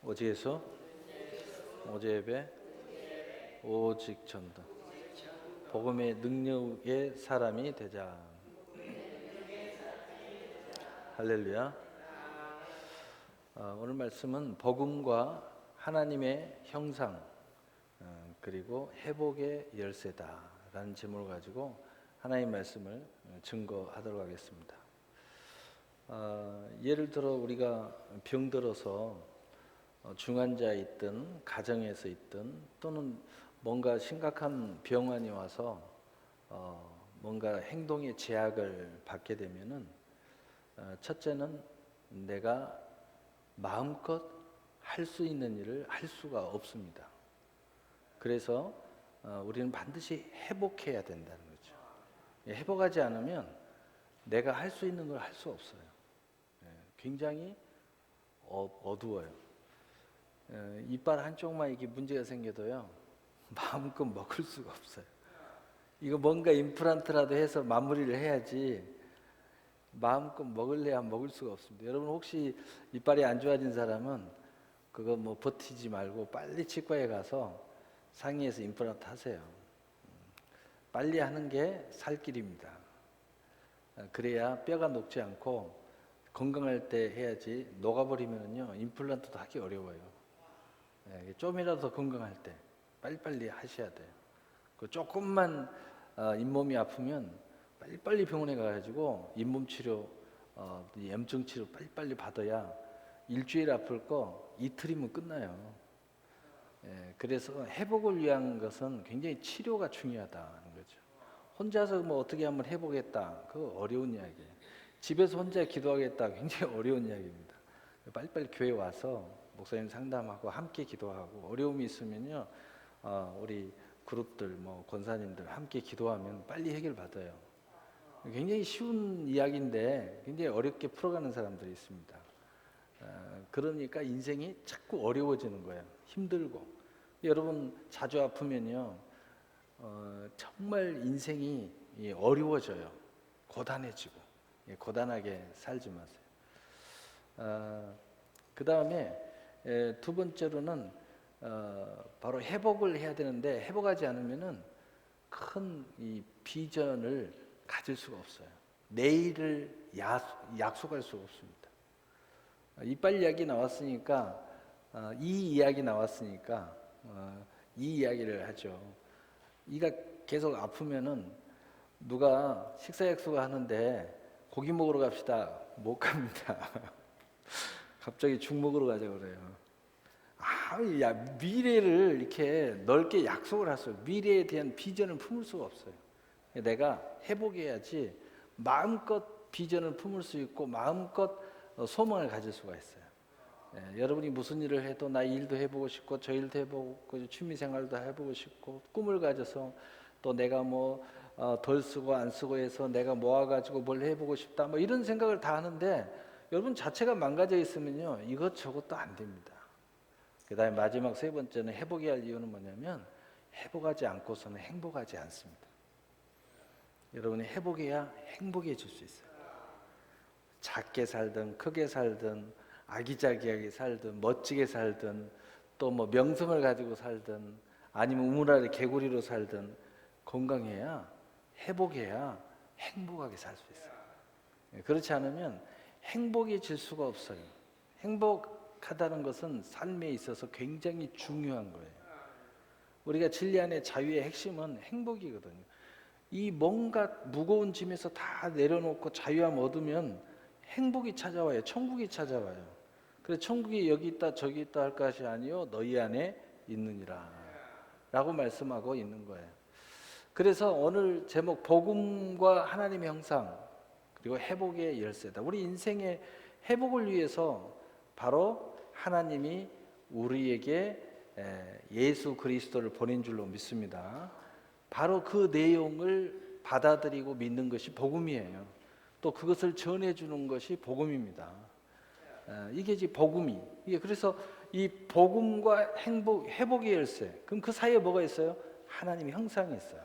오직에서 오직 예배 오직 전도 복음의 능력의 사람이 되자. 할렐루야. 오늘 말씀은 복음과 하나님의 형상 그리고 회복의 열쇠다라는 제목을 가지고 하나님 말씀을 증거하도록 하겠습니다. 예를 들어 우리가 병들어서 중환자에 있든 가정에서 있든 또는 뭔가 심각한 병환이 와서 뭔가 행동의 제약을 받게 되면은 첫째는 내가 마음껏 할 수 있는 일을 할 수가 없습니다. 그래서 우리는 반드시 회복해야 된다는 거죠. 회복하지 않으면 내가 할 수 있는 걸 할 수 없어요. 굉장히 어두워요. 이빨 한쪽만 이게 문제가 생겨도요 마음껏 먹을 수가 없어요. 이거 뭔가 임플란트라도 해서 마무리를 해야지 마음껏 먹을래야 먹을 수가 없습니다. 여러분 혹시 이빨이 안 좋아진 사람은 그거 뭐 버티지 말고 빨리 치과에 가서 상의해서 임플란트 하세요. 빨리 하는 게 살 길입니다. 그래야 뼈가 녹지 않고 건강할 때 해야지 녹아버리면요 임플란트도 하기 어려워요. 좀이라도 더 건강할 때 빨리빨리 하셔야 돼요. 조금만 잇몸이 아프면 빨리빨리 병원에 가가지고 잇몸 치료, 염증 치료 빨리빨리 받아야 일주일 아플 거 이틀이면 끝나요. 그래서 회복을 위한 것은 굉장히 치료가 중요하다는 거죠. 혼자서 뭐 어떻게 하면 회복했다, 그거 어려운 이야기예요. 집에서 혼자 기도하겠다, 굉장히 어려운 이야기입니다. 빨리빨리 교회 와서 목사님 상담하고 함께 기도하고 어려움이 있으면요 우리 그룹들 뭐 권사님들 함께 기도하면 빨리 해결받아요. 굉장히 쉬운 이야기인데 굉장히 어렵게 풀어가는 사람들이 있습니다. 그러니까 인생이 자꾸 어려워지는 거예요. 힘들고. 여러분 자주 아프면요 정말 인생이 어려워져요. 고단해지고. 고단하게 살지 마세요. 그 다음에 두 번째로는 바로 회복을 해야 되는데 회복하지 않으면은 큰 이 비전을 가질 수가 없어요. 내일을 약속할 수가 없습니다. 이빨 이야기 나왔으니까 이 이야기 나왔으니까 이 이야기를 하죠. 이가 계속 아프면은 누가 식사 약속을 하는데 고기 먹으러 갑시다. 못 갑니다. 갑자기 죽 먹으러 가자고 그래요. 미래를 이렇게 넓게 약속을 하세요. 미래에 대한 비전을 품을 수가 없어요. 내가 회복해야지 마음껏 비전을 품을 수 있고 마음껏 소망을 가질 수가 있어요. 여러분이 무슨 일을 해도 나 이 일도 해보고 싶고 저 일도 해보고 취미생활도 해보고 싶고 꿈을 가져서 또 내가 뭐 덜 쓰고 안 쓰고 해서 내가 모아가지고 뭘 해보고 싶다 뭐 이런 생각을 다 하는데 여러분 자체가 망가져 있으면요 이것저것도 안 됩니다. 그 다음에 마지막 세 번째는 회복해야 할 이유는 뭐냐면 회복하지 않고서는 행복하지 않습니다. 여러분이 회복해야 행복해질 수 있어요. 작게 살든 크게 살든 아기자기하게 살든 멋지게 살든 또 뭐 명성을 가지고 살든 아니면 우물아래 개구리로 살든 건강해야 회복해야 행복하게 살 수 있어요. 그렇지 않으면 행복해질 수가 없어요. 행복하다는 것은 삶에 있어서 굉장히 중요한 거예요. 우리가 진리 안의 자유의 핵심은 행복이거든요. 이 뭔가 무거운 짐에서 다 내려놓고 자유함 얻으면 행복이 찾아와요. 천국이 찾아와요. 그래서 천국이 여기 있다 저기 있다 할 것이 아니요 너희 안에 있느니라 라고 말씀하고 있는 거예요. 그래서 오늘 제목 복음과 하나님의 형상 그리고 회복의 열쇠다. 우리 인생의 회복을 위해서 바로 하나님이 우리에게 예수 그리스도를 보낸 줄로 믿습니다. 바로 그 내용을 받아들이고 믿는 것이 복음이에요. 또 그것을 전해주는 것이 복음입니다. 이게 이제 복음이. 그래서 이 복음과 회복의 열쇠. 그럼 그 사이에 뭐가 있어요? 하나님의 형상이 있어요.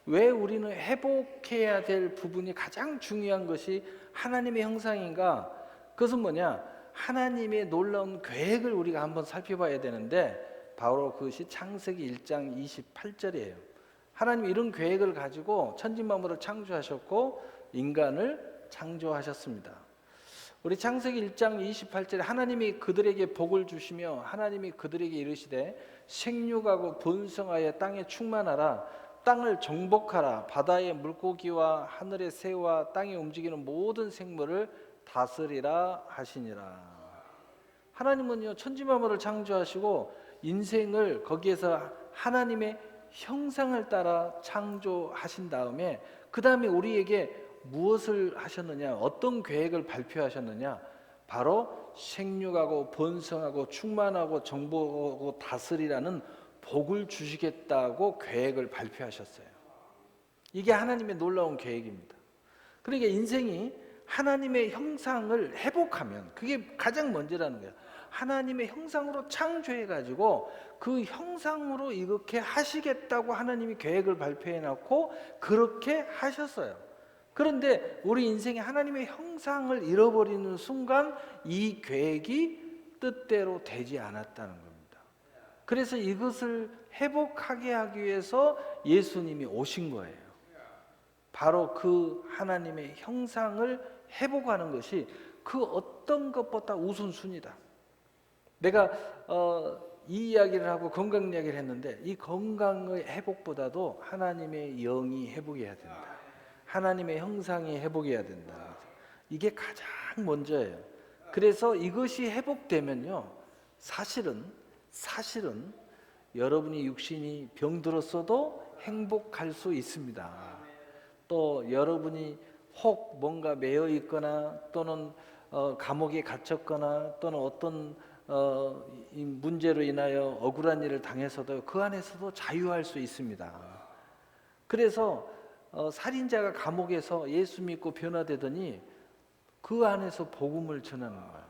왜 우리는 회복해야 될 부분이 가장 중요한 것이 하나님의 형상인가? 그것은 뭐냐? 하나님의 놀라운 계획을 우리가 한번 살펴봐야 되는데 바로 그것이 창세기 1장 28절이에요. 하나님이 이런 계획을 가지고 천지만물을 창조하셨고 인간을 창조하셨습니다. 우리 창세기 1장 28절에 하나님이 그들에게 복을 주시며 하나님이 그들에게 이르시되 생육하고 번성하여 땅에 충만하라. 땅을 정복하라. 바다의 물고기와 하늘의 새와 땅에 움직이는 모든 생물을 다스리라 하시니라. 하나님은요 천지만물을 창조하시고 인생을 거기에서 하나님의 형상을 따라 창조하신 다음에 그 다음에 우리에게 무엇을 하셨느냐, 어떤 계획을 발표하셨느냐, 바로 생육하고 번성하고 충만하고 정복하고 다스리라는 복을 주시겠다고 계획을 발표하셨어요. 이게 하나님의 놀라운 계획입니다. 그러니까 인생이 하나님의 형상을 회복하면 그게 가장 먼저라는 거예요. 하나님의 형상으로 창조해가지고 그 형상으로 이렇게 하시겠다고 하나님이 계획을 발표해놓고 그렇게 하셨어요. 그런데 우리 인생이 하나님의 형상을 잃어버리는 순간 이 계획이 뜻대로 되지 않았다는 겁니다. 그래서 이것을 회복하게 하기 위해서 예수님이 오신 거예요. 바로 그 하나님의 형상을 회복하는 것이 그 어떤 것보다 우선순위다. 내가 이 이야기를 하고 건강 이야기를 했는데 이 건강의 회복보다도 하나님의 영이 회복해야 된다. 하나님의 형상이 회복해야 된다. 이게 가장 먼저예요. 그래서 이것이 회복되면요, 사실은 여러분이 육신이 병들었어도 행복할 수 있습니다. 또 여러분이 혹 뭔가 매여 있거나 또는 감옥에 갇혔거나 또는 어떤 이 문제로 인하여 억울한 일을 당해서도 그 안에서도 자유할 수 있습니다. 그래서 살인자가 감옥에서 예수 믿고 변화되더니 그 안에서 복음을 전하는 거예요.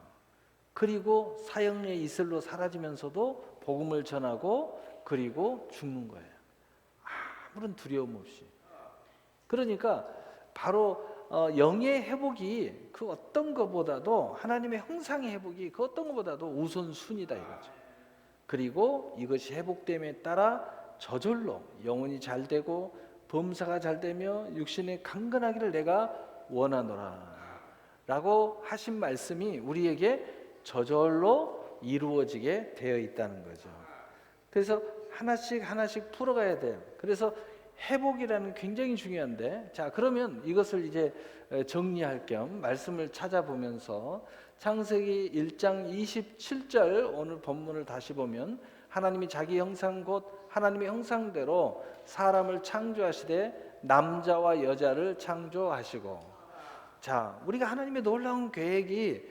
그리고 사형의 이슬로 사라지면서도 복음을 전하고 그리고 죽는 거예요. 아무런 두려움 없이. 그러니까 바로 영의 회복이 그 어떤 것보다도 하나님의 형상의 회복이 그 어떤 것보다도 우선순위다 이거죠. 그리고 이것이 회복됨에 따라 저절로 영혼이 잘 되고 범사가 잘 되며 육신이 강건하기를 내가 원하노라 라고 하신 말씀이 우리에게 저절로 이루어지게 되어 있다는 거죠. 그래서 하나씩 풀어가야 돼요. 그래서 회복이라는 굉장히 중요한데, 자 그러면 이것을 이제 정리할 겸 말씀을 찾아보면서 창세기 1장 27절 오늘 본문을 다시 보면 하나님이 자기 형상 곧 하나님의 형상대로 사람을 창조하시되 남자와 여자를 창조하시고, 자 우리가 하나님의 놀라운 계획이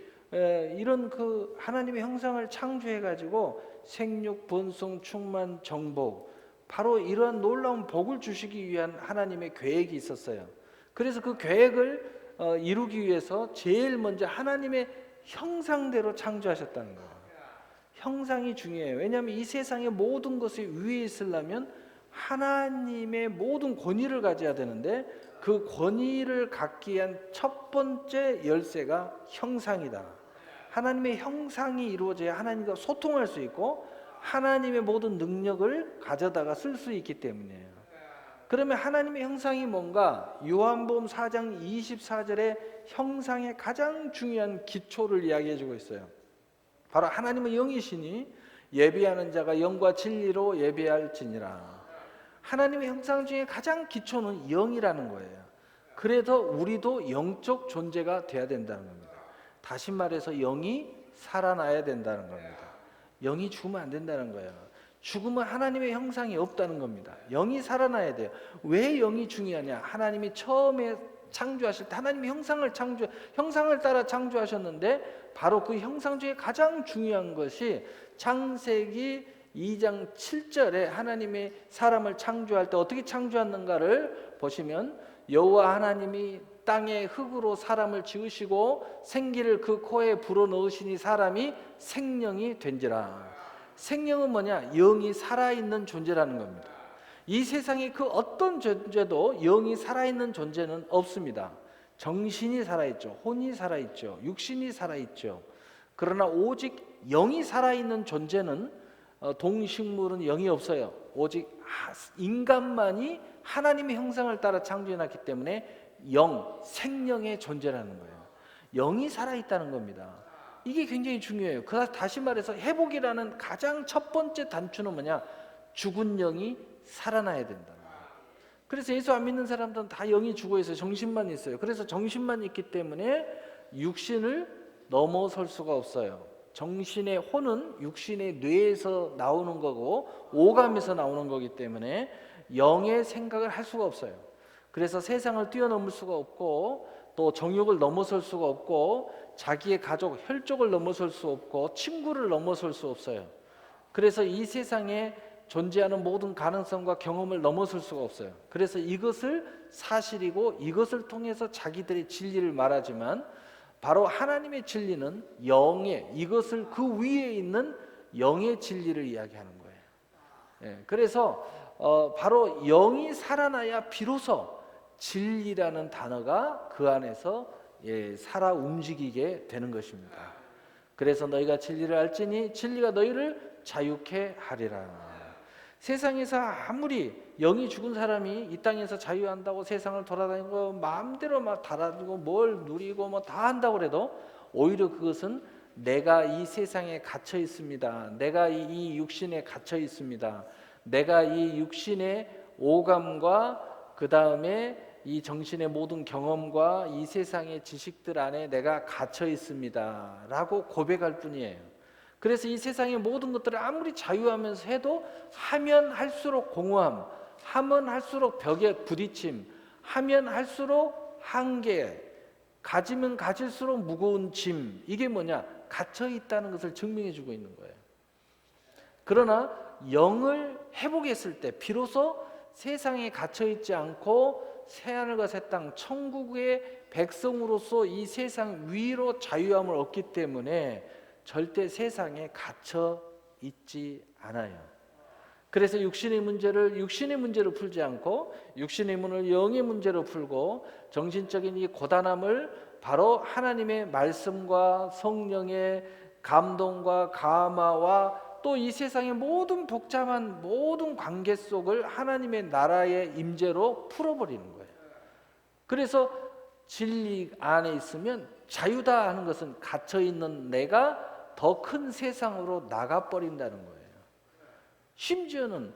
이런 그 하나님의 형상을 창조해 가지고 생육, 번성, 충만, 정복, 바로 이러한 놀라운 복을 주시기 위한 하나님의 계획이 있었어요. 그래서 그 계획을 이루기 위해서 제일 먼저 하나님의 형상대로 창조하셨다는 거예요. 형상이 중요해요. 왜냐하면 이 세상의 모든 것이 위에 있으려면 하나님의 모든 권위를 가져야 되는데 그 권위를 갖기 위한 첫 번째 열쇠가 형상이다. 하나님의 형상이 이루어져야 하나님과 소통할 수 있고 하나님의 모든 능력을 가져다가 쓸 수 있기 때문이에요. 그러면 하나님의 형상이 뭔가? 요한복음 4장 24절에 형상의 가장 중요한 기초를 이야기해주고 있어요. 바로 하나님은 영이시니 예배하는 자가 영과 진리로 예배할지니라. 하나님의 형상 중에 가장 기초는 영이라는 거예요. 그래서 우리도 영적 존재가 돼야 된다는 겁니다. 다시 말해서 영이 살아나야 된다는 겁니다. 영이 죽으면 안 된다는 거예요. 죽으면 하나님의 형상이 없다는 겁니다. 영이 살아나야 돼요. 왜 영이 중요하냐? 하나님이 처음에 창조하실 때 하나님의 형상을 따라 창조하셨는데 바로 그 형상 중에 가장 중요한 것이 창세기 2장 7절에 하나님의 사람을 창조할 때 어떻게 창조했는가를 보시면 여호와 하나님이 땅의 흙으로 사람을 지으시고 생기를 그 코에 불어넣으시니 사람이 생명이 된지라. 생명은 뭐냐? 영이 살아있는 존재라는 겁니다. 이 세상에 그 어떤 존재도 영이 살아있는 존재는 없습니다. 정신이 살아있죠. 혼이 살아있죠. 육신이 살아있죠. 그러나 오직 영이 살아있는 존재는 동식물은 영이 없어요. 오직 인간만이 하나님의 형상을 따라 창조해놨기 때문에 생명의 존재라는 거예요. 영이 살아있다는 겁니다. 이게 굉장히 중요해요. 다시 말해서 회복이라는 가장 첫 번째 단추는 뭐냐? 죽은 영이 살아나야 된다는 거예요. 그래서 예수 안 믿는 사람들은 다 영이 죽어 있어요. 정신만 있어요. 그래서 정신만 있기 때문에 육신을 넘어설 수가 없어요. 정신의 혼은 육신의 뇌에서 나오는 거고 오감에서 나오는 거기 때문에 영의 생각을 할 수가 없어요. 그래서 세상을 뛰어넘을 수가 없고 또 정욕을 넘어설 수가 없고 자기의 가족, 혈족을 넘어설 수 없고 친구를 넘어설 수 없어요. 그래서 이 세상에 존재하는 모든 가능성과 경험을 넘어설 수가 없어요. 그래서 이것을 사실이고 이것을 통해서 자기들의 진리를 말하지만 바로 하나님의 진리는 이것을 그 위에 있는 영의 진리를 이야기하는 거예요. 그래서 바로 영이 살아나야 비로소 진리라는 단어가 그 안에서 살아 움직이게 되는 것입니다. 그래서 너희가 진리를 알지니 진리가 너희를 자유케 하리라. 세상에서 아무리 영이 죽은 사람이 이 땅에서 자유한다고 세상을 돌아다니고 마음대로 막 달아들고 뭘 누리고 뭐 다 한다고 해도 오히려 그것은 내가 이 세상에 갇혀 있습니다. 내가 이 육신에 갇혀 있습니다. 내가 이 육신의 오감과 그 다음에 이 정신의 모든 경험과 이 세상의 지식들 안에 내가 갇혀 있습니다 라고 고백할 뿐이에요. 그래서 이 세상의 모든 것들을 아무리 자유하면서 해도 하면 할수록 공허함, 하면 할수록 벽에 부딪힘, 하면 할수록 한계, 가지면 가질수록 무거운 짐, 이게 뭐냐? 갇혀 있다는 것을 증명해 주고 있는 거예요. 그러나 영을 회복했을 때 비로소 세상에 갇혀 있지 않고 새하늘과 새 땅 천국의 백성으로서 이 세상 위로 자유함을 얻기 때문에 절대 세상에 갇혀 있지 않아요. 그래서 육신의 문제로 풀지 않고 육신의 문을 영의 문제로 풀고 정신적인 이 고단함을 바로 하나님의 말씀과 성령의 감동과 감화와 또 이 세상의 모든 복잡한 모든 관계 속을 하나님의 나라의 임재로 풀어버리는 거예요. 그래서 진리 안에 있으면 자유다 하는 것은 갇혀있는 내가 더 큰 세상으로 나가버린다는 거예요. 심지어는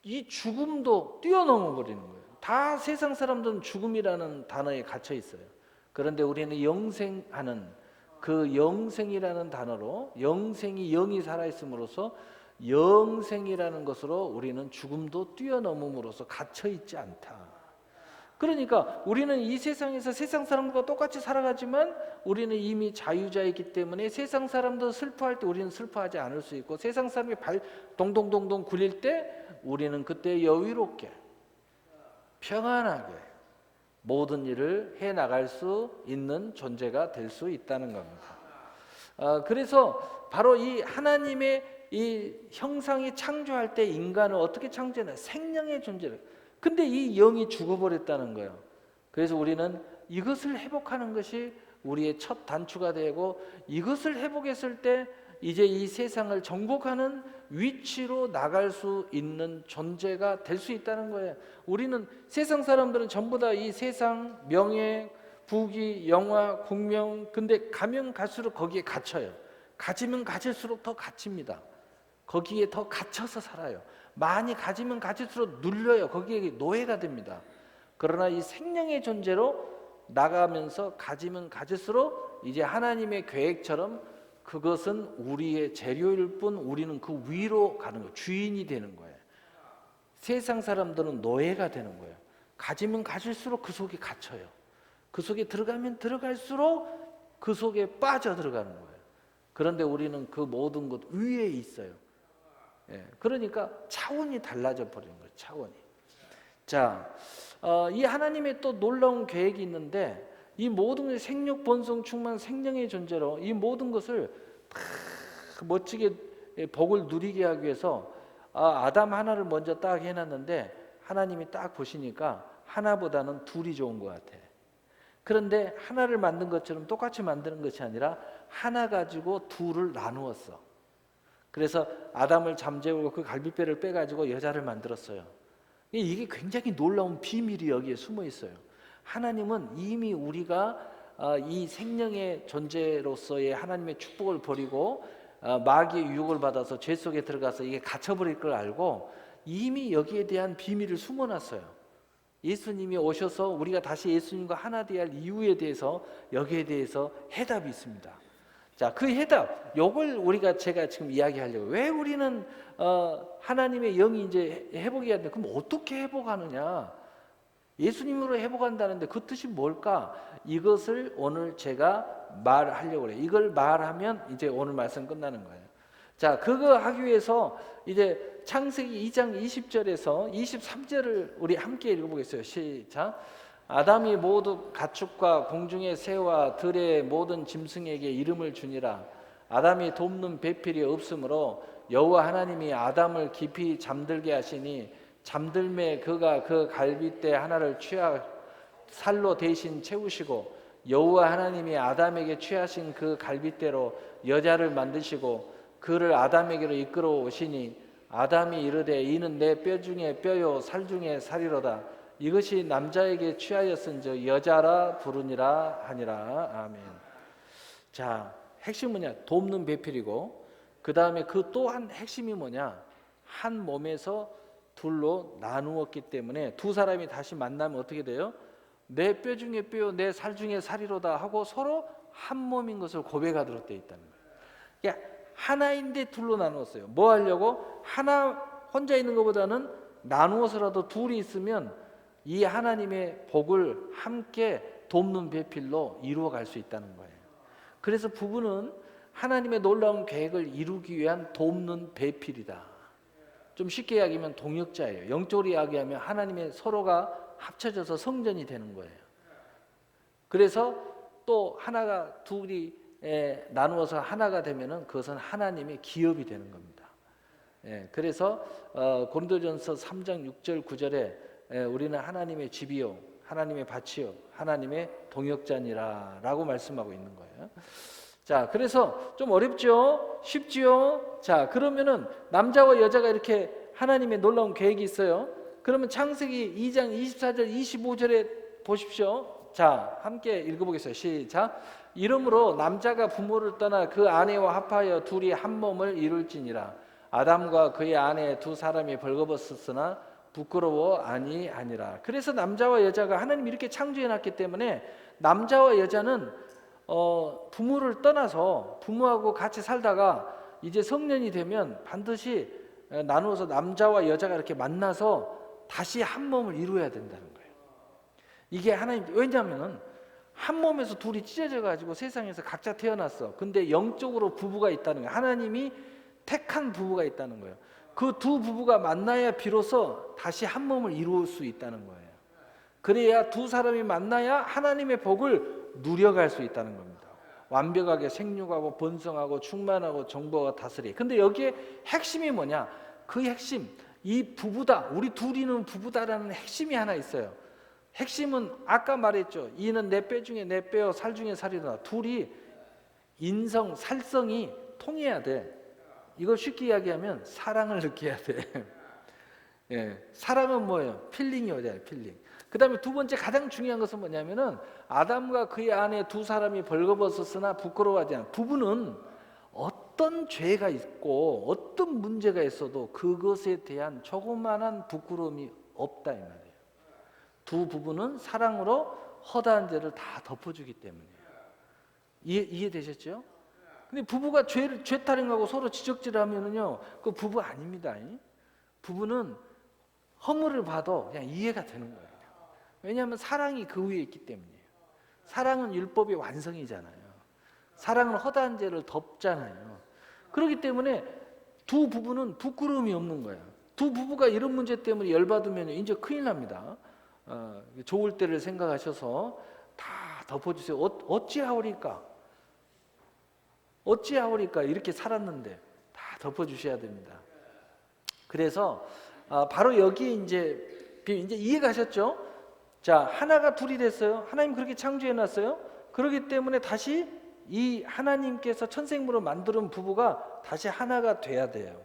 이 죽음도 뛰어넘어 버리는 거예요. 다 세상 사람들은 죽음이라는 단어에 갇혀 있어요. 그런데 우리는 영생하는 그 영생이라는 단어로 영생이 영이 살아있음으로써 영생이라는 것으로 우리는 죽음도 뛰어넘음으로써 갇혀 있지 않다. 그러니까 우리는 이 세상에서 세상 사람들과 똑같이 살아가지만 우리는 이미 자유자이기 때문에 세상 사람도 슬퍼할 때 우리는 슬퍼하지 않을 수 있고 세상 사람이 발 동동동동 굴릴 때 우리는 그때 여유롭게 평안하게 모든 일을 해나갈 수 있는 존재가 될 수 있다는 겁니다. 그래서 바로 이 하나님의 이 형상이 창조할 때 인간을 어떻게 창조했나? 생명의 존재를. 근데 이 영이 죽어버렸다는 거예요. 그래서 우리는 이것을 회복하는 것이 우리의 첫 단추가 되고 이것을 회복했을 때 이제 이 세상을 정복하는 위치로 나갈 수 있는 존재가 될 수 있다는 거예요. 우리는 세상 사람들은 전부 다 이 세상 명예, 부귀, 영화, 국명 근데 가면 갈수록 거기에 갇혀요. 가지면 가질수록 더 갇힙니다. 거기에 더 갇혀서 살아요. 많이 가지면 가질수록 눌려요. 거기에 노예가 됩니다. 그러나 이 생명의 존재로 나가면서 가지면 가질수록 이제 하나님의 계획처럼 그것은 우리의 재료일 뿐 우리는 그 위로 가는 거예요. 주인이 되는 거예요. 세상 사람들은 노예가 되는 거예요. 가지면 가질수록 그 속에 갇혀요. 그 속에 들어가면 들어갈수록 그 속에 빠져 들어가는 거예요. 그런데 우리는 그 모든 것 위에 있어요. 그러니까 차원이 달라져 버리는 거예요. 차원이. 자, 이 하나님의 또 놀라운 계획이 있는데 이 모든 생육, 본성, 충만, 생명의 존재로 이 모든 것을 다 멋지게 복을 누리게 하기 위해서 아담 하나를 먼저 딱 해놨는데 하나님이 딱 보시니까 하나보다는 둘이 좋은 것 같아. 그런데 하나를 만든 것처럼 똑같이 만드는 것이 아니라 하나 가지고 둘을 나누었어. 그래서 아담을 잠재우고 그 갈비뼈를 빼가지고 여자를 만들었어요. 이게 굉장히 놀라운 비밀이 여기에 숨어 있어요. 하나님은 이미 우리가 이 생명의 존재로서의 하나님의 축복을 버리고 마귀의 유혹을 받아서 죄 속에 들어가서 이게 갇혀버릴 걸 알고 이미 여기에 대한 비밀을 숨어놨어요. 예수님이 오셔서 우리가 다시 예수님과 하나 되어야 할 이유에 대해서 여기에 대해서 해답이 있습니다. 자, 그 해답, 요걸 제가 지금 이야기하려고. 왜 우리는 하나님의 영이 이제 회복해야 되는데, 그럼 어떻게 회복하느냐? 예수님으로 회복한다는데 그 뜻이 뭘까? 이것을 오늘 제가 말하려고 해요. 이걸 말하면 이제 오늘 말씀 끝나는 거예요. 자, 그거 하기 위해서 이제 창세기 2장 20절에서 23절을 우리 함께 읽어보겠어요. 시작. 아담이 모두 가축과 공중의 새와 들의 모든 짐승에게 이름을 주니라. 아담이 돕는 배필이 없으므로 여호와 하나님이 아담을 깊이 잠들게 하시니 잠들매 그가 그 갈빗대 하나를 취하 살로 대신 채우시고 여호와 하나님이 아담에게 취하신 그 갈빗대로 여자를 만드시고 그를 아담에게로 이끌어 오시니 아담이 이르되 이는 내 뼈 중에 뼈요 살 중에 살이로다. 이것이 남자에게 취하였은즉 여자라 부르니라 하니라. 아멘. 자, 핵심은 뭐냐? 돕는 배필이고, 그 다음에 그 또한 핵심이 뭐냐? 한 몸에서 둘로 나누었기 때문에 두 사람이 다시 만나면 어떻게 돼요? 내 뼈 중에 뼈요 내 살 중에 살이로다 하고 서로 한 몸인 것을 고백하도록 되어 있다는 거예요. 그러니까 하나인데 둘로 나누었어요. 뭐 하려고? 하나 혼자 있는 것보다는 나누어서라도 둘이 있으면 이 하나님의 복을 함께 돕는 배필로 이루어갈 수 있다는 거예요. 그래서 부부는 하나님의 놀라운 계획을 이루기 위한 돕는 배필이다. 좀 쉽게 이야기하면 동역자예요. 영적으로 이야기하면 하나님의 서로가 합쳐져서 성전이 되는 거예요. 그래서 또 하나가 둘이 나누어서 하나가 되면은 그것은 하나님의 기업이 되는 겁니다. 그래서 고린도전서 3장 6절 9절에 우리는 하나님의 집이요 하나님의 밭이요 하나님의 동역자니라 라고 말씀하고 있는 거예요. 자, 그래서 좀 어렵죠? 쉽지요? 자, 그러면은 남자와 여자가 이렇게 하나님의 놀라운 계획이 있어요. 그러면 창세기 2장 24절 25절에 보십시오. 자, 함께 읽어보겠어요. 시작. 이러므로 남자가 부모를 떠나 그 아내와 합하여 둘이 한 몸을 이룰지니라. 아담과 그의 아내 두 사람이 벌거벗었으나 부끄러워 아니하니라. 그래서 남자와 여자가 하나님이 이렇게 창조해놨기 때문에 남자와 여자는 부모를 떠나서 부모하고 같이 살다가 이제 성년이 되면 반드시 나누어서 남자와 여자가 이렇게 만나서 다시 한 몸을 이루어야 된다는 거예요. 이게 하나님, 왜냐하면 한 몸에서 둘이 찢어져 가지고 세상에서 각자 태어났어. 근데 영적으로 부부가 있다는 거예요. 하나님이 택한 부부가 있다는 거예요. 그 두 부부가 만나야 비로소 다시 한 몸을 이루어 수 있다는 거예요. 그래야 두 사람이 만나야 하나님의 복을 누려갈 수 있다는 겁니다. 완벽하게 생육하고 번성하고 충만하고 정복하고 다스리. 근데 여기에 핵심이 뭐냐? 그 핵심, 이 부부다, 우리 둘이는 부부다라는 핵심이 하나 있어요. 핵심은 아까 말했죠. 이는 내 뼈 중에 내 뼈요 살 중에 살이다. 둘이 인성, 살성이 통해야 돼. 이걸 쉽게 이야기하면 사랑을 느껴야 돼. 예, 사랑은 뭐예요? 필링이 오잖아요. 필링. 그 다음에 두 번째 가장 중요한 것은 뭐냐면은 아담과 그의 아내 두 사람이 벌거벗었으나 부끄러워하지 않아. 부부는 어떤 죄가 있고 어떤 문제가 있어도 그것에 대한 조그마한 부끄러움이 없다 이 말이에요. 두 부부는 사랑으로 허다한 죄를 다 덮어주기 때문이에요. 이해되셨죠? 근데 부부가 죄 타령하고 서로 지적질하면은요, 그 부부 아닙니다. 부부는 허물을 봐도 그냥 이해가 되는 거예요. 왜냐하면 사랑이 그 위에 있기 때문이에요. 사랑은 율법의 완성이잖아요. 사랑은 허다한 죄를 덮잖아요. 그렇기 때문에 두 부부는 부끄러움이 없는 거예요. 두 부부가 이런 문제 때문에 열받으면 이제 큰일 납니다. 좋을 때를 생각하셔서 다 덮어주세요. 어찌하오리까? 어찌하오리까? 이렇게 살았는데 다 덮어주셔야 됩니다. 그래서 바로 여기에 이제 이해가셨죠? 자, 하나가 둘이 됐어요. 하나님 그렇게 창조해놨어요. 그렇기 때문에 다시 이 하나님께서 천생물로 만드는 부부가 다시 하나가 돼야 돼요.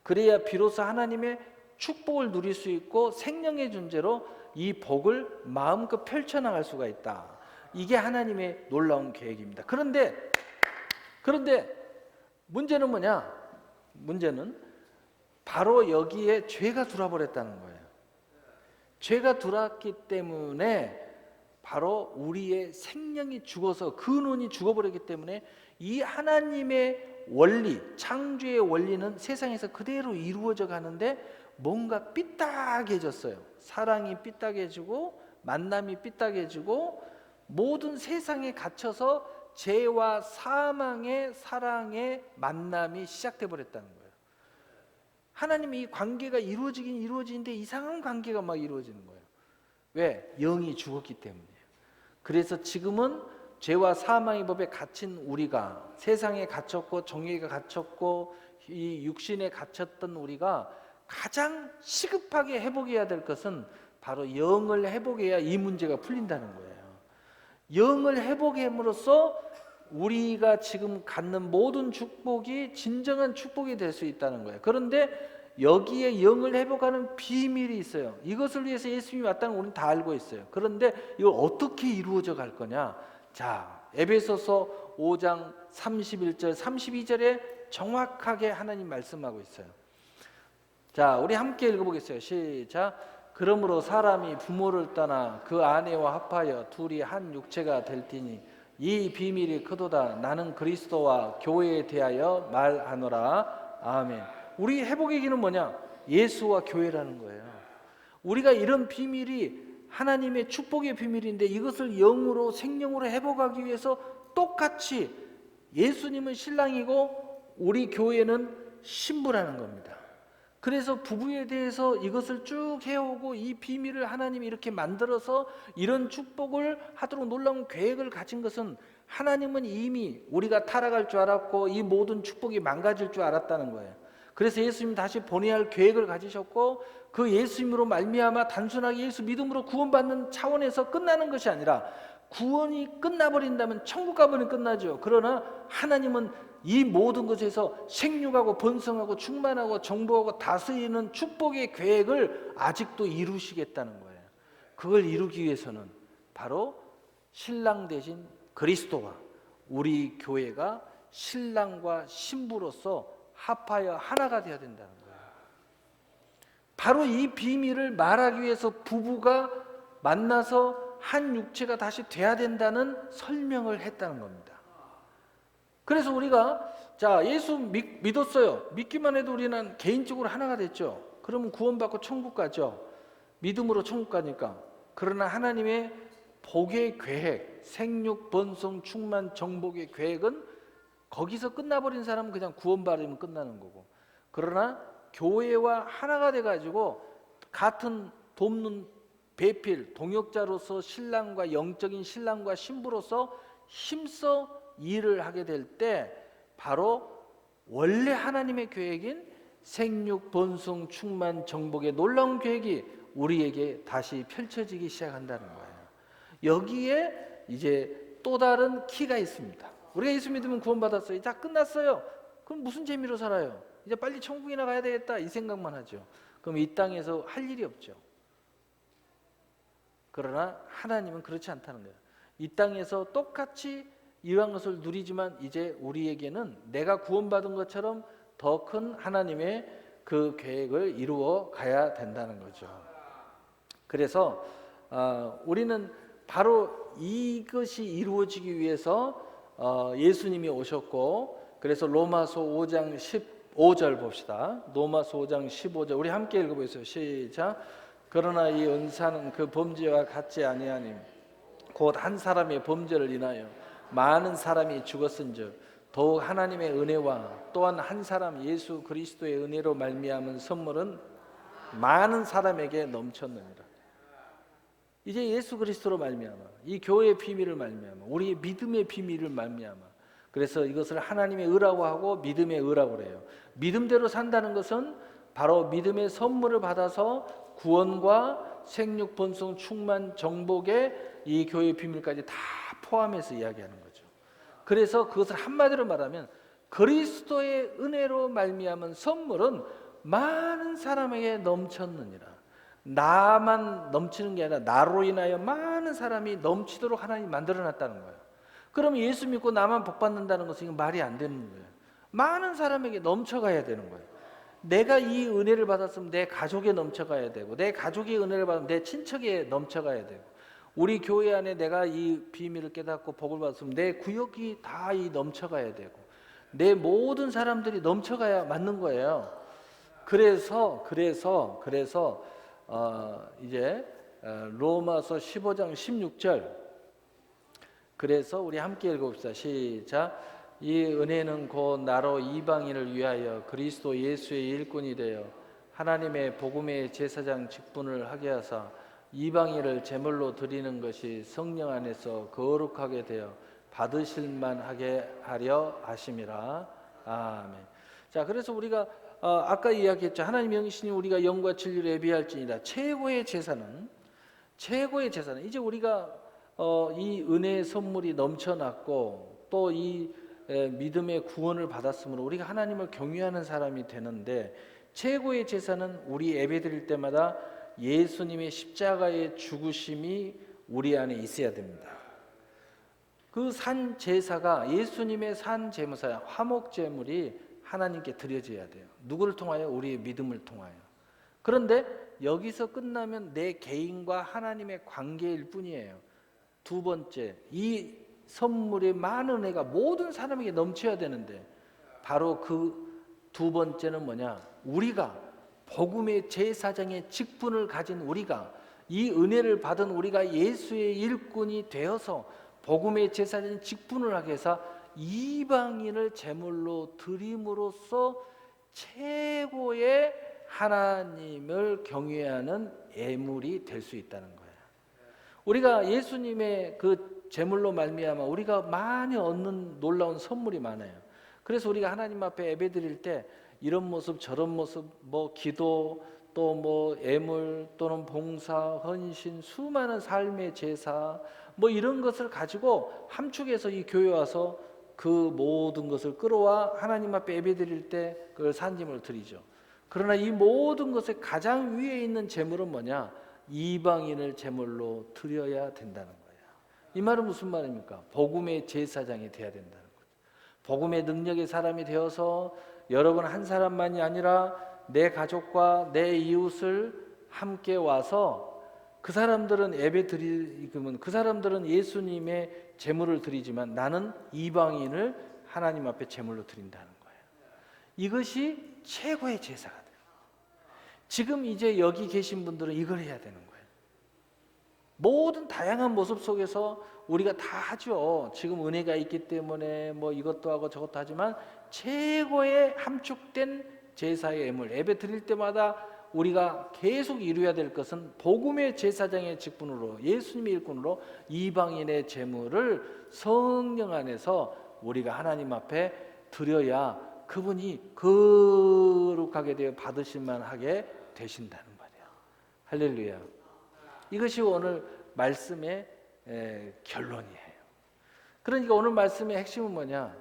그래야 비로소 하나님의 축복을 누릴 수 있고 생명의 존재로 이 복을 마음껏 펼쳐나갈 수가 있다. 이게 하나님의 놀라운 계획입니다. 그런데 문제는 뭐냐? 문제는 바로 여기에 죄가 들어버렸다는 거예요. 죄가 들어왔기 때문에 바로 우리의 생명이 죽어서 근원이 죽어버렸기 때문에 이 하나님의 원리, 창조의 원리는 세상에서 그대로 이루어져 가는데 뭔가 삐딱해졌어요. 사랑이 삐딱해지고 만남이 삐딱해지고 모든 세상에 갇혀서 죄와 사망의 사랑의 만남이 시작돼 버렸다는 거예요. 하나님이 이 관계가 이루어지긴 이루어지는데 이상한 관계가 막 이루어지는 거예요. 왜? 영이 죽었기 때문이에요. 그래서 지금은 죄와 사망의 법에 갇힌 우리가, 세상에 갇혔고 정의가 갇혔고 이 육신에 갇혔던 우리가 가장 시급하게 회복해야 될 것은 바로 영을 회복해야 이 문제가 풀린다는 거예요. 영을 회복함으로써 우리가 지금 갖는 모든 축복이 진정한 축복이 될 수 있다는 거예요. 그런데 여기에 영을 회복하는 비밀이 있어요. 이것을 위해서 예수님이 왔다는 걸 우리는 다 알고 있어요. 그런데 이걸 어떻게 이루어져 갈 거냐? 자, 에베소서 5장 31절 32절에 정확하게 하나님 말씀하고 있어요. 자, 우리 함께 읽어보겠어요. 시작. 그러므로 사람이 부모를 떠나 그 아내와 합하여 둘이 한 육체가 될지니 이 비밀이 크도다. 나는 그리스도와 교회에 대하여 말하노라. 아멘. 우리 회복의 길은 뭐냐? 예수와 교회라는 거예요. 우리가 이런 비밀이 하나님의 축복의 비밀인데 이것을 영으로 생명으로 회복하기 위해서 똑같이 예수님은 신랑이고 우리 교회는 신부라는 겁니다. 그래서 부부에 대해서 이것을 쭉 해오고 이 비밀을 하나님이 이렇게 만들어서 이런 축복을 하도록 놀라운 계획을 가진 것은 하나님은 이미 우리가 타락할 줄 알았고 이 모든 축복이 망가질 줄 알았다는 거예요. 그래서 예수님 다시 보내야 할 계획을 가지셨고 그 예수님으로 말미암아 단순하게 예수 믿음으로 구원받는 차원에서 끝나는 것이 아니라 구원이 끝나버린다면 천국 가버리면 끝나죠. 그러나 하나님은 이 모든 것에서 생육하고 번성하고 충만하고 정복하고 다스리는 축복의 계획을 아직도 이루시겠다는 거예요. 그걸 이루기 위해서는 바로 신랑 대신 그리스도와 우리 교회가 신랑과 신부로서 합하여 하나가 되어야 된다는 거예요. 바로 이 비밀을 말하기 위해서 부부가 만나서 한 육체가 다시 돼야 된다는 설명을 했다는 겁니다. 그래서 우리가 자 예수 믿었어요. 믿기만 해도 우리는 개인적으로 하나가 됐죠. 그러면 구원받고 천국 가죠. 믿음으로 천국 가니까. 그러나 하나님의 복의 계획, 생육, 번성, 충만, 정복의 계획은 거기서 끝나버린 사람은 그냥 구원받으면 끝나는 거고, 그러나 교회와 하나가 돼가지고 같은 돕는 배필, 동역자로서 신랑과 영적인 신랑과 신부로서 힘써 일을 하게 될 때 바로 원래 하나님의 계획인 생육, 번성, 충만, 정복의 놀라운 계획이 우리에게 다시 펼쳐지기 시작한다는 거예요. 여기에 이제 또 다른 키가 있습니다. 우리가 예수 믿으면 구원받았어요. 다 끝났어요. 그럼 무슨 재미로 살아요? 이제 빨리 천국이나 가야 되겠다 이 생각만 하죠. 그럼 이 땅에서 할 일이 없죠. 그러나 하나님은 그렇지 않다는 거예요. 이 땅에서 똑같이 이러한 것을 누리지만 이제 우리에게는 내가 구원받은 것처럼 더 큰 하나님의 그 계획을 이루어 가야 된다는 거죠. 그래서 우리는 바로 이것이 이루어지기 위해서 예수님이 오셨고, 그래서 로마서 5장 15절 봅시다. 로마서 5장 15절 우리 함께 읽어보세요. 시작. 그러나 이 은사는 그 범죄와 같지 아니하니 곧 한 사람의 범죄를 인하여 많은 사람이 죽었은즉 더욱 하나님의 은혜와 또한 한 사람 예수 그리스도의 은혜로 말미암은 선물은 많은 사람에게 넘쳤느니라. 이제 예수 그리스도로 말미암아 이 교회의 비밀을 말미암아 우리의 믿음의 비밀을 말미암아, 그래서 이것을 하나님의 의라고 하고 믿음의 의라고 그래요. 믿음대로 산다는 것은 바로 믿음의 선물을 받아서 구원과 생육, 번성, 충만, 정복의 이 교회의 비밀까지 다 포함해서 이야기하는 거죠. 그래서 그것을 한마디로 말하면 그리스도의 은혜로 말미암은 선물은 많은 사람에게 넘쳤느니라. 나만 넘치는 게 아니라 나로 인하여 많은 사람이 넘치도록 하나님이 만들어놨다는 거예요. 그럼 예수 믿고 나만 복 받는다는 것은 이건 말이 안 되는 거예요. 많은 사람에게 넘쳐가야 되는 거예요. 내가 이 은혜를 받았으면 내 가족에 넘쳐가야 되고, 내 가족이 은혜를 받으면 내 친척에 넘쳐가야 되고, 우리 교회 안에 내가 이 비밀을 깨닫고 복을 받았으면 내 구역이 다 이 넘쳐가야 되고, 내 모든 사람들이 넘쳐가야 맞는 거예요. 그래서 이제 로마서 15장 16절, 그래서 우리 함께 읽어봅시다. 시작. 이 은혜는 곧 나로 이방인을 위하여 그리스도 예수의 일꾼이 되어 하나님의 복음의 제사장 직분을 하게 하사 이방인을 제물로 드리는 것이 성령 안에서 거룩하게 되어 받으실 만하게 하려 하심이라. 아멘. 자, 그래서 우리가 아까 이야기했죠. 하나님 영이시니 우리가 영과 진리로 예비할지니라. 최고의 제사는 이제 우리가 이 은혜의 선물이 넘쳐났고 또 이 믿음의 구원을 받았으므로 우리가 하나님을 경외하는 사람이 되는데, 최고의 제사는 우리 예배드릴 때마다 예수님의 십자가의 죽으심이 우리 안에 있어야 됩니다. 그 산 제사가 예수님의 산 제무사 화목 제물이 하나님께 드려져야 돼요. 누구를 통하여? 우리의 믿음을 통하여. 그런데 여기서 끝나면 내 개인과 하나님의 관계일 뿐이에요. 두 번째, 이 선물의 많은 은혜가 모든 사람에게 넘쳐야 되는데, 바로 그 두 번째는 뭐냐? 우리가 복음의 제사장의 직분을 가진 우리가, 이 은혜를 받은 우리가 예수의 일꾼이 되어서 복음의 제사장의 직분을 하게 해서 이방인을 제물로 드림으로써 최고의 하나님을 경외하는 예물이 될 수 있다는 거예요. 우리가 예수님의 그 제물로 말미암아 우리가 많이 얻는 놀라운 선물이 많아요. 그래서 우리가 하나님 앞에 예배드릴 때 이런 모습 저런 모습, 뭐 기도, 또 뭐 예물 또는 봉사, 헌신, 수많은 삶의 제사, 뭐 이런 것을 가지고 함축해서 이 교회 와서 그 모든 것을 끌어와 하나님 앞에 예배드릴 때 그걸 산짐을 드리죠. 그러나 이 모든 것의 가장 위에 있는 제물은 뭐냐? 이방인을 제물로 드려야 된다는 거예요. 이 말은 무슨 말입니까? 복음의 제사장이 돼야 된다는 거예요. 복음의 능력의 사람이 되어서 여러분 한 사람만이 아니라 내 가족과 내 이웃을 함께 와서 그 사람들은 예배 드리면 그 사람들은 예수님의 제물을 드리지만 나는 이방인을 하나님 앞에 제물로 드린다는 거예요. 이것이 최고의 제사가 돼요. 지금 이제 여기 계신 분들은 이걸 해야 되는 거예요. 모든 다양한 모습 속에서 우리가 다 하죠. 지금 은혜가 있기 때문에 뭐 이것도 하고 저것도 하지만 최고의 함축된 제사의 예물, 예배 드릴 때마다 우리가 계속 이루어야 될 것은 복음의 제사장의 직분으로, 예수님의 일꾼으로 이방인의 제물을 성령 안에서 우리가 하나님 앞에 드려야 그분이 거룩하게 되어 받으실 만하게 되신다는 말이에요. 할렐루야. 이것이 오늘 말씀의 결론이에요. 그러니까 오늘 말씀의 핵심은 뭐냐?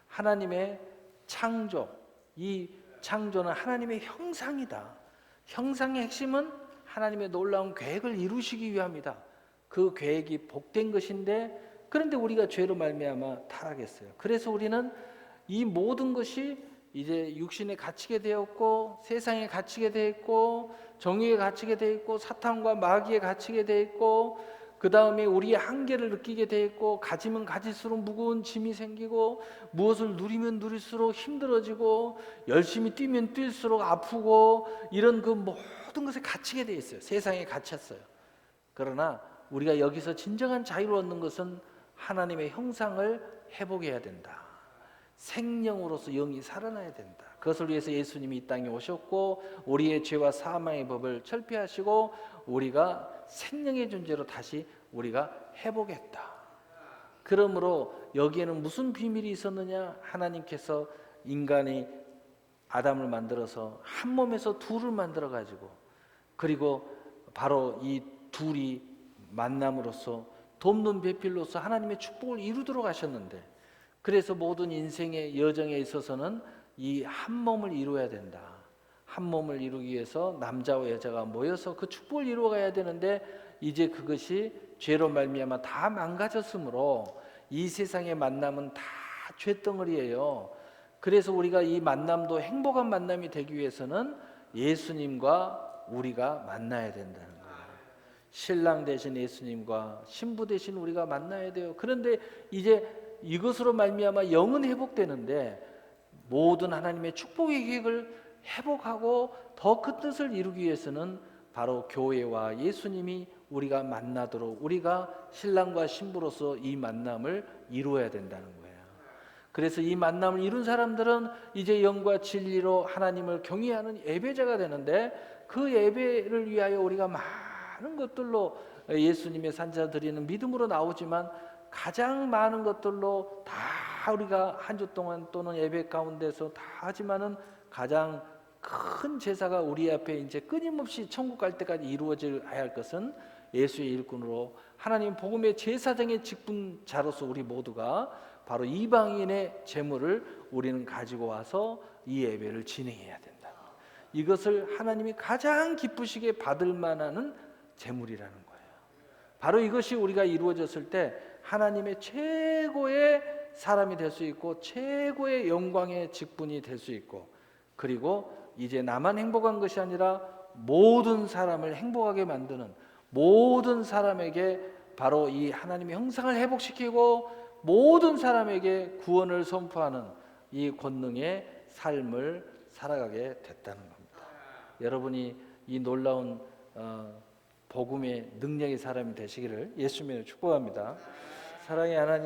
하나님의 창조. 이 창조는 하나님의 형상이다. 형상의 핵심은 하나님의 놀라운 계획을 이루시기 위함이다. 그 계획이 복된 것인데, 그런데 우리가 죄로 말미암아 타락했어요. 그래서 우리는 이 모든 것이 이제 육신에 갇히게 되었고, 세상에 갇히게 되었고, 정의에 갇히게 되었고, 사탄과 마귀에 갇히게 되었고, 그 다음에 우리의 한계를 느끼게 되었고, 가지면 가질수록 무거운 짐이 생기고, 무엇을 누리면 누릴수록 힘들어지고, 열심히 뛰면 뛸수록 아프고, 이런 그 모든 것에 갇히게 되어 있어요. 세상에 갇혔어요. 그러나 우리가 여기서 진정한 자유를 얻는 것은 하나님의 형상을 회복해야 된다. 생명으로서 영이 살아나야 된다. 그것을 위해서 예수님이 이 땅에 오셨고 우리의 죄와 사망의 법을 철폐하시고 우리가 생명의 존재로 다시 우리가 회복했다. 그러므로 여기에는 무슨 비밀이 있었느냐? 하나님께서 인간이 아담을 만들어서 한 몸에서 둘을 만들어 가지고, 그리고 바로 이 둘이 만남으로써 돕는 배필로서 하나님의 축복을 이루도록 하셨는데, 그래서 모든 인생의 여정에 있어서는 이 한 몸을 이루어야 된다. 한 몸을 이루기 위해서 남자와 여자가 모여서 그 축복을 이루어가야 되는데 이제 그것이 죄로 말미암아 다 망가졌으므로 이 세상의 만남은 다 죄덩어리예요. 그래서 우리가 이 만남도 행복한 만남이 되기 위해서는 예수님과 우리가 만나야 된다는 거예요. 신랑 되신 예수님과 신부 되신 우리가 만나야 돼요. 그런데 이제 이것으로 말미암아 영은 회복되는데 모든 하나님의 축복의 계획을 회복하고 더 큰 뜻을 이루기 위해서는 바로 교회와 예수님이 우리가 만나도록 우리가 신랑과 신부로서 이 만남을 이루어야 된다는 거예요. 그래서 이 만남을 이룬 사람들은 이제 영과 진리로 하나님을 경외하는 예배자가 되는데 그 예배를 위하여 우리가 많은 것들로 예수님의 산자 드리는 믿음으로 나오지만 가장 많은 것들로 다 우리가 한 주 동안 또는 예배 가운데서 다 하지만은 가장 큰 제사가 우리 앞에 이제 끊임없이 천국 갈 때까지 이루어져야 할 것은 예수의 일꾼으로 하나님 복음의 제사장의 직분자로서 우리 모두가 바로 이방인의 제물을 우리는 가지고 와서 이 예배를 진행해야 된다. 이것을 하나님이 가장 기쁘시게 받을 만한 제물이라는 거예요. 바로 이것이 우리가 이루어졌을 때 하나님의 최고의 사람이 될 수 있고 최고의 영광의 직분이 될 수 있고 그리고 이제 나만 행복한 것이 아니라 모든 사람을 행복하게 만드는 모든 사람에게 바로 이 하나님의 형상을 회복시키고 모든 사람에게 구원을 선포하는 이 권능의 삶을 살아가게 됐다는 겁니다. 여러분이 이 놀라운 복음의 능력의 사람이 되시기를 예수님으로 축복합니다. 사랑의 하나님